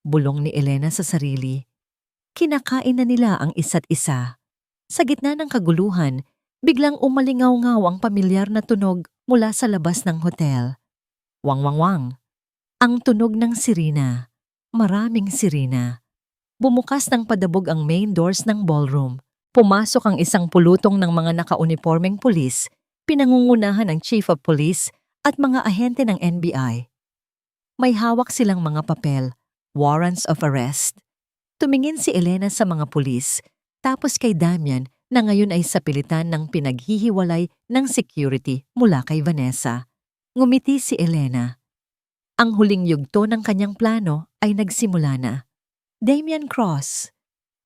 Bulong ni Elena sa sarili. Kinakain na nila ang isa't isa. Sa gitna ng kaguluhan, biglang umalingaw-ngaw ang pamilyar na tunog mula sa labas ng hotel. Wang wang wang. Ang tunog ng sirena. Maraming sirena. Bumukas ng padabog ang main doors ng ballroom. Pumasok ang isang pulutong ng mga nakaunipormeng pulis, pinangungunahan ng Chief of Police at mga ahente ng NBI. May hawak silang mga papel, warrants of arrest. Tumingin si Elena sa mga pulis, tapos kay Damian na ngayon ay sa pilitan ng pinaghihiwalay ng security mula kay Vanessa. Ngumiti si Elena. Ang huling yugto ng kanyang plano ay nagsimula na. Damian Cross,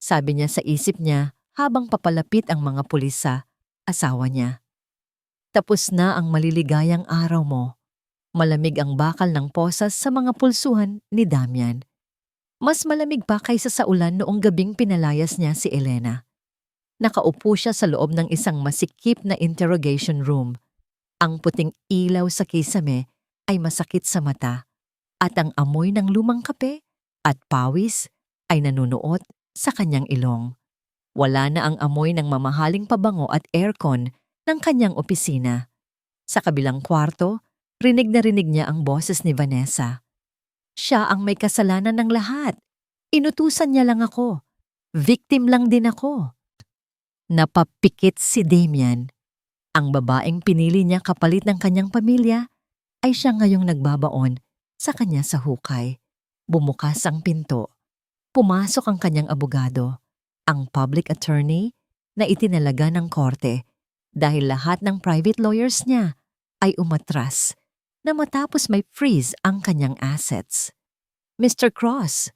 sabi niya sa isip niya habang papalapit ang mga pulis sa asawa niya. Tapos na ang maliligayang araw mo. Malamig ang bakal ng posas sa mga pulsuhan ni Damian. Mas malamig pa kaysa sa ulan noong gabing pinalayas niya si Elena. Nakaupo siya sa loob ng isang masikip na interrogation room. Ang puting ilaw sa kisame ay masakit sa mata at ang amoy ng lumang kape at pawis ay nanunuot sa kanyang ilong. Wala na ang amoy ng mamahaling pabango at aircon ng kanyang opisina. Sa kabilang kwarto, rinig na rinig niya ang boses ni Vanessa. Siya ang may kasalanan ng lahat. Inutusan niya lang ako. Victim lang din ako. Napapikit si Damian. Ang babaeng pinili niya kapalit ng kanyang pamilya ay siya ngayong nagbabaon sa kanya sa hukay. Bumukas ang pinto. Pumasok ang kanyang abogado, ang public attorney na itinalaga ng korte dahil lahat ng private lawyers niya ay umatras na matapos may freeze ang kanyang assets. Mr. Cross,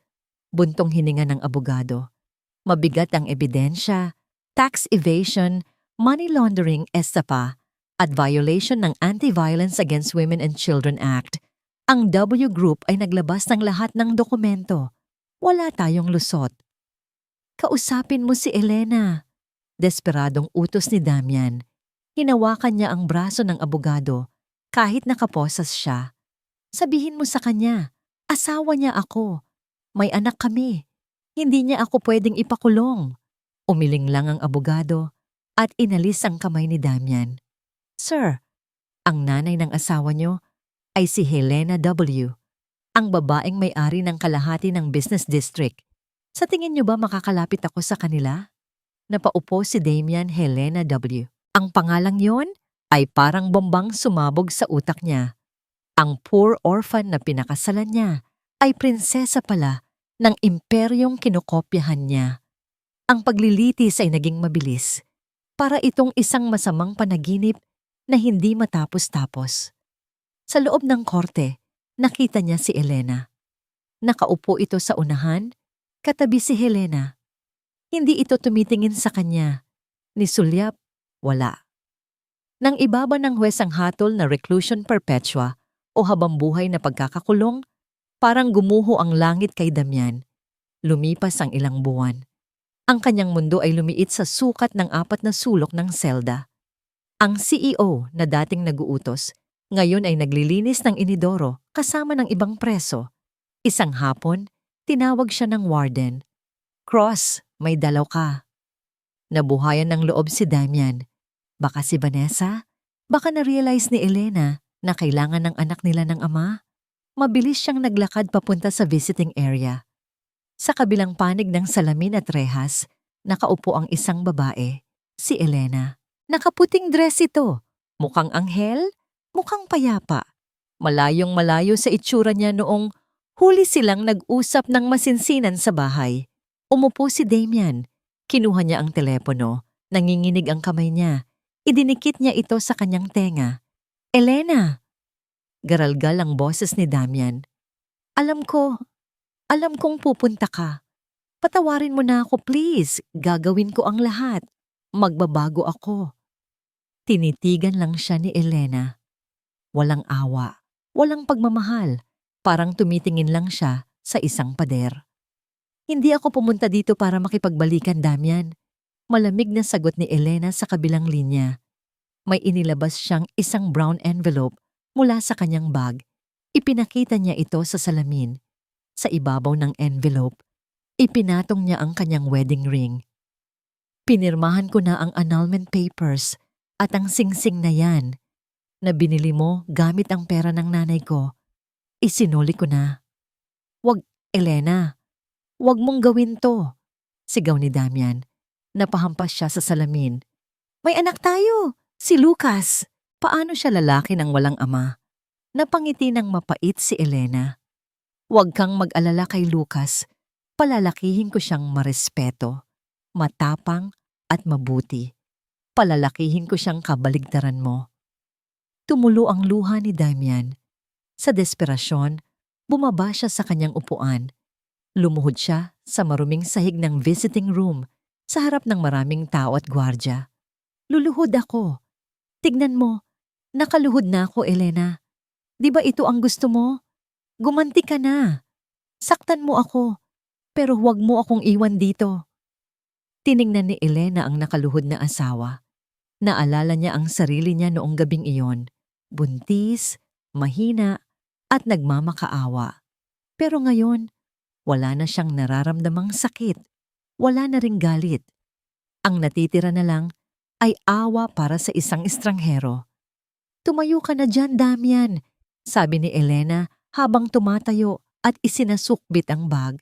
buntong hininga ng abogado. Mabigat ang ebidensya, tax evasion, money laundering, estafa, at violation ng Anti-Violence Against Women and Children Act. Ang W Group ay naglabas ng lahat ng dokumento. Wala tayong lusot. Kausapin mo si Elena. Desperadong utos ni Damian. Hinawakan niya ang braso ng abogado kahit nakaposas siya. Sabihin mo sa kanya, asawa niya ako. May anak kami. Hindi niya ako pwedeng ipakulong. Umiling lang ang abogado at inalis ang kamay ni Damian. Sir, ang nanay ng asawa niyo ay si Helena W., ang babaeng may-ari ng kalahati ng business district. Sa tingin niyo ba makakalapit ako sa kanila? Napaupo si Damian Helena W. Ang pangalang yon ay parang bombang sumabog sa utak niya. Ang poor orphan na pinakasalan niya ay prinsesa pala ng imperyong kinokopyahan niya. Ang paglilitis ay naging mabilis para itong isang masamang panaginip na hindi matapos-tapos. Sa loob ng korte, nakita niya si Elena. Nakaupo ito sa unahan, katabi si Helena. Hindi ito tumitingin sa kanya. Ni sulyap, wala. Nang ibaba ng huwes ang hatol na reclusion perpetua o habambuhay na pagkakakulong, parang gumuho ang langit kay Damian. Lumipas ang ilang buwan. Ang kanyang mundo ay lumiit sa sukat ng 4 na sulok ng selda. Ang CEO na dating naguutos, ngayon ay naglilinis ng inidoro kasama ng ibang preso. Isang hapon, tinawag siya ng warden. Cross, may dalaw ka. Nabuhayan ng loob si Damian. Baka si Vanessa? Baka na-realize ni Elena na kailangan ng anak nila ng ama? Mabilis siyang naglakad papunta sa visiting area. Sa kabilang panig ng salamin at rehas, nakaupo ang isang babae, si Elena. Nakaputing dress ito. Mukhang anghel, mukhang payapa. Malayong malayo sa itsura niya noong huli silang nag-usap ng masinsinan sa bahay. Umupo si Damian. Kinuha niya ang telepono. Nanginginig ang kamay niya. Idinikit niya ito sa kanyang tenga. Elena! Garalgal ang boses ni Damian. Alam kong pupunta ka. Patawarin mo na ako please. Gagawin ko ang lahat. Magbabago ako. Tinitigan lang siya ni Elena. Walang awa, walang pagmamahal. Parang tumitingin lang siya sa isang pader. Hindi ako pumunta dito para makipagbalikan, Damian. Malamig na sagot ni Elena sa kabilang linya. May inilabas siyang isang brown envelope mula sa kanyang bag. Ipinakita niya ito sa salamin. Sa ibabaw ng envelope, ipinatong niya ang kanyang wedding ring. Pinirmahan ko na ang annulment papers at ang singsing na yan na binili mo gamit ang pera ng nanay ko. Isinuli ko na. Wag, Elena. Wag mong gawin to. Sigaw ni Damian. Napahampas siya sa salamin. May anak tayo. Si Lucas. Paano siya lalaki ng walang ama? Napangiti ng mapait si Elena. Huwag kang mag-alala kay Lucas. Palalakihin ko siyang marespeto, matapang at mabuti. Palalakihin ko siyang kabaligtaran mo. Tumulo ang luha ni Damian. Sa desperasyon, bumaba siya sa kanyang upuan. Lumuhod siya sa maruming sahig ng visiting room sa harap ng maraming tao at gwardya. Luluhod ako. Tignan mo, nakaluhod na ako, Elena. Di ba ito ang gusto mo? Gumanti ka na. Saktan mo ako, pero huwag mo akong iwan dito. Tiningnan ni Elena ang nakaluhod na asawa. Naalala niya ang sarili niya noong gabing iyon. Buntis, mahina, at nagmamakaawa. Pero ngayon, wala na siyang nararamdamang sakit. Wala na ring galit. Ang natitira na lang ay awa para sa isang estranghero. Tumayo ka na dyan, Damian, sabi ni Elena habang tumatayo at isinasukbit ang bag.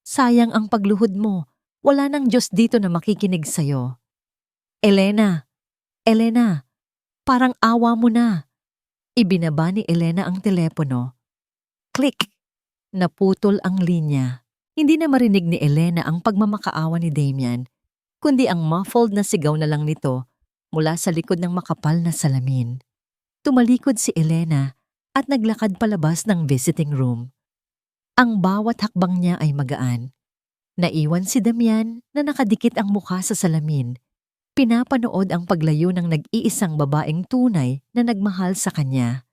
Sayang ang pagluhod mo. Wala nang Diyos dito na makikinig sa'yo. Elena, parang awa mo na. Ibinaba ni Elena ang telepono. Click! Naputol ang linya. Hindi na marinig ni Elena ang pagmamakaawa ni Damian, kundi ang muffled na sigaw na lang nito mula sa likod ng makapal na salamin. Tumalikod si Elena at naglakad palabas ng visiting room. Ang bawat hakbang niya ay magaan. Naiwan si Damian na nakadikit ang mukha sa salamin. Pinapanood ang paglayo ng nag-iisang babaeng tunay na nagmahal sa kanya.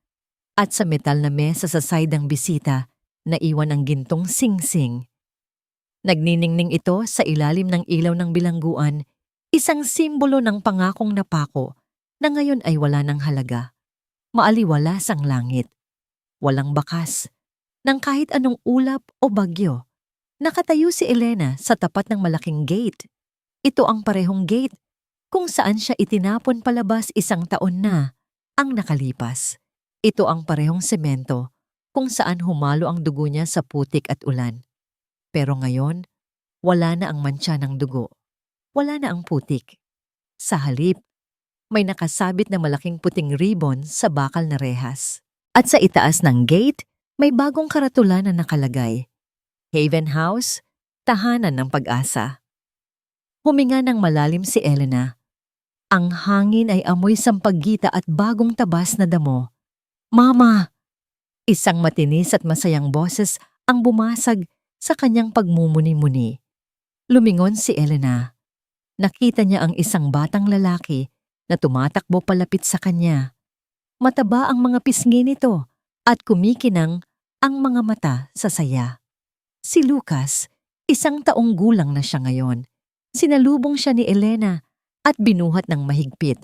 At sa metal na mesa sa side ng bisita, naiwan ang gintong sing-sing. Nagniningning ito sa ilalim ng ilaw ng bilangguan, isang simbolo ng pangakong napako na ngayon ay wala ng halaga. Maaliwalas ang langit. Walang bakas ng kahit anong ulap o bagyo. Nakatayo si Elena sa tapat ng malaking gate. Ito ang parehong gate kung saan siya itinapon palabas 1 taon na ang nakalipas. Ito ang parehong semento kung saan humalo ang dugo niya sa putik at ulan. Pero ngayon, wala na ang mantsa ng dugo. Wala na ang putik. Sa halip, may nakasabit na malaking puting ribbon sa bakal na rehas. At sa itaas ng gate, may bagong karatula na nakalagay. Haven House, Tahanan ng Pag-asa. Huminga ng malalim si Elena. Ang hangin ay amoy sampaggita at bagong tabas na damo. "Mama!" Isang matinis at masayang boses ang bumasag sa kanyang pagmumuni-muni. Lumingon si Elena. Nakita niya ang isang batang lalaki na tumatakbo palapit sa kanya. Mataba ang mga pisngi nito at kumikinang ang mga mata sa saya. Si Lucas, 1 taong gulang na siya ngayon. Sinalubong siya ni Elena at binuhat ng mahigpit.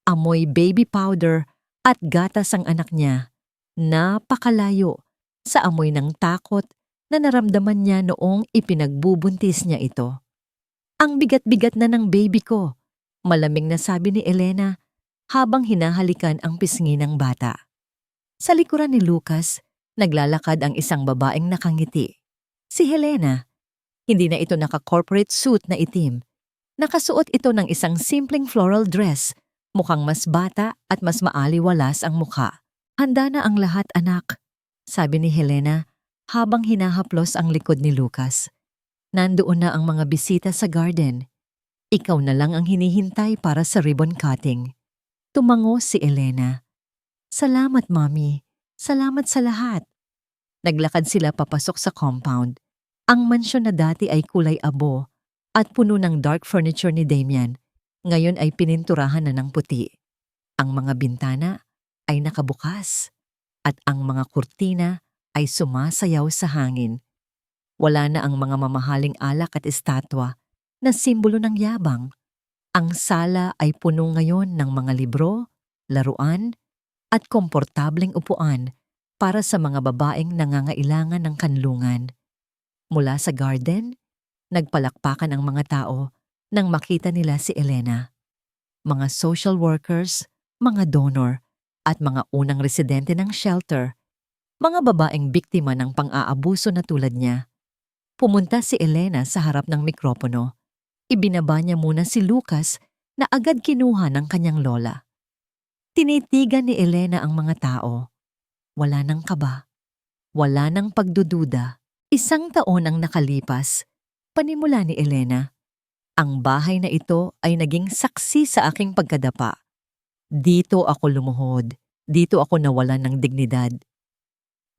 Amoy baby powder at gatas ang anak niya. Napakalayo sa amoy ng takot na naramdaman niya noong ipinagbubuntis niya ito. "Ang bigat-bigat na ng baby ko," malamig na sabi ni Elena habang hinahalikan ang pisngi ng bata. Sa likuran ni Lucas, naglalakad ang isang babaeng nakangiti. Si Helena. Hindi na ito naka-corporate suit na itim. Nakasuot ito ng isang simpleng floral dress, mukhang mas bata at mas maaliwalas ang mukha. "Handa na ang lahat, anak," sabi ni Helena habang hinahaplos ang likod ni Lucas. "Nandoon na ang mga bisita sa garden. Ikaw na lang ang hinihintay para sa ribbon cutting." Tumango si Elena. "Salamat, Mommy. Salamat sa lahat." Naglakad sila papasok sa compound. Ang mansyon na dati ay kulay abo at puno ng dark furniture ni Damian, ngayon ay pininturahan na ng puti. Ang mga bintana ay nakabukas at ang mga kurtina ay sumasayaw sa hangin. Wala na ang mga mamahaling alak at estatwa na simbolo ng yabang. Ang sala ay puno ngayon ng mga libro, laruan, at komportableng upuan para sa mga babaeng nangangailangan ng kanlungan. Mula sa garden, nagpalakpakan ang mga tao nang makita nila si Elena. Mga social workers, mga donor, at mga unang residente ng shelter, mga babaeng biktima ng pang-aabuso na tulad niya. Pumunta si Elena sa harap ng mikropono. Ibinaba niya muna si Lucas na agad kinuha ng kanyang lola. Tinitigan ni Elena ang mga tao. Wala nang kaba. Wala nang pagdududa. 1 taon ang nakalipas. Panimula ni Elena. Ang bahay na ito ay naging saksi sa aking pagkadapa. Dito ako lumuhod. Dito ako nawalan ng dignidad.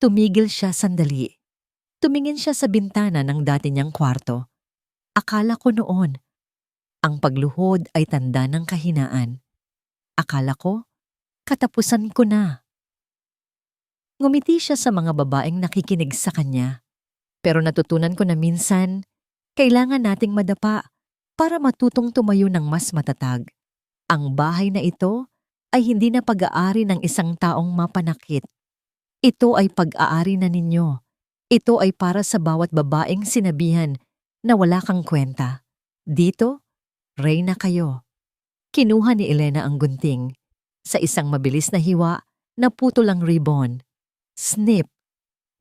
Tumigil siya sandali. Tumingin siya sa bintana ng dati niyang kwarto. Akala ko noon, ang pagluhod ay tanda ng kahinaan. Akala ko, katapusan ko na. Ngumiti siya sa mga babaeng nakikinig sa kanya. Pero natutunan ko na minsan, kailangan nating madapa para matutong tumayo ng mas matatag. Ang bahay na ito ay hindi na pag-aari ng isang taong mapanakit. Ito ay pag-aari na ninyo. Ito ay para sa bawat babaeng sinabihan na wala kang kwenta. Dito, reyna kayo. Kinuha ni Elena ang gunting. Sa isang mabilis na hiwa, naputol ang ribbon. Snip!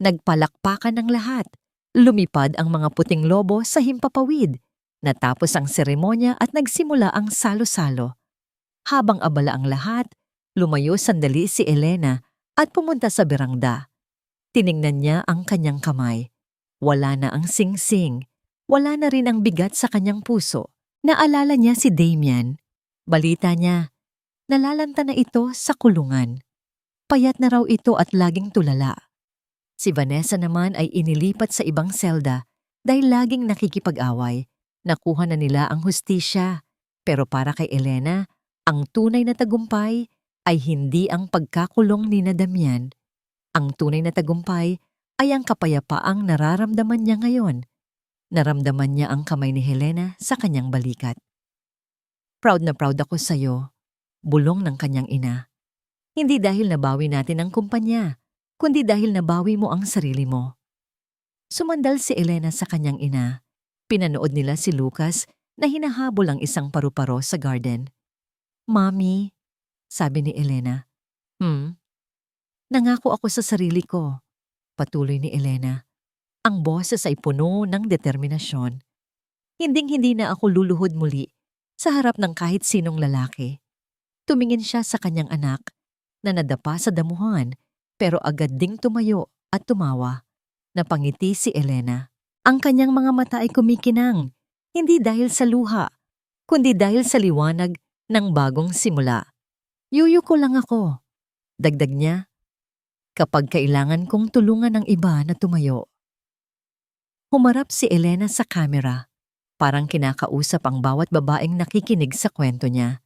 Nagpalakpakan ng lahat. Lumipad ang mga puting lobo sa himpapawid. Natapos ang seremonya at nagsimula ang salo-salo. Habang abala ang lahat, lumayo sandali si Elena at pumunta sa berangda. Tiningnan niya ang kanyang kamay. Wala na ang singsing. Wala na rin ang bigat sa kanyang puso. Naalala niya si Damian. Balita niya, nalalanta na ito sa kulungan. Payat na raw ito at laging tulala. Si Vanessa naman ay inilipat sa ibang selda dahil laging nakikipag-away. Nakuha na nila ang hustisya. Pero para kay Elena, ang tunay na tagumpay ay hindi ang pagkakulong ni na Damian. Ang tunay na tagumpay ay ang kapayapaang nararamdaman niya ngayon. Naramdaman niya ang kamay ni Helena sa kanyang balikat. Proud na proud ako sa'yo, bulong ng kanyang ina. Hindi dahil nabawi natin ang kumpanya, kundi dahil nabawi mo ang sarili mo. Sumandal si Elena sa kanyang ina. Pinanood nila si Lucas na hinahabol ang isang paru-paro sa garden. Mami, sabi ni Elena. Nangako ako sa sarili ko, patuloy ni Elena. Ang boses ay puno ng determinasyon. Hinding-hindi na ako luluhod muli sa harap ng kahit sinong lalaki. Tumingin siya sa kanyang anak na nadapa sa damuhan pero agad ding tumayo at tumawa. Napangiti si Elena. Ang kanyang mga mata ay kumikinang, hindi dahil sa luha, kundi dahil sa liwanag ng bagong simula. Yuyuko lang ako, dagdag niya, kapag kailangan kong tulungan ng iba na tumayo. Humarap si Elena sa kamera, parang kinakausap ang bawat babaeng nakikinig sa kwento niya.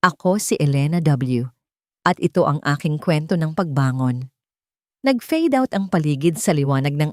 Ako si Elena W. At ito ang aking kwento ng pagbangon. Nag-fade out ang paligid sa liwanag ng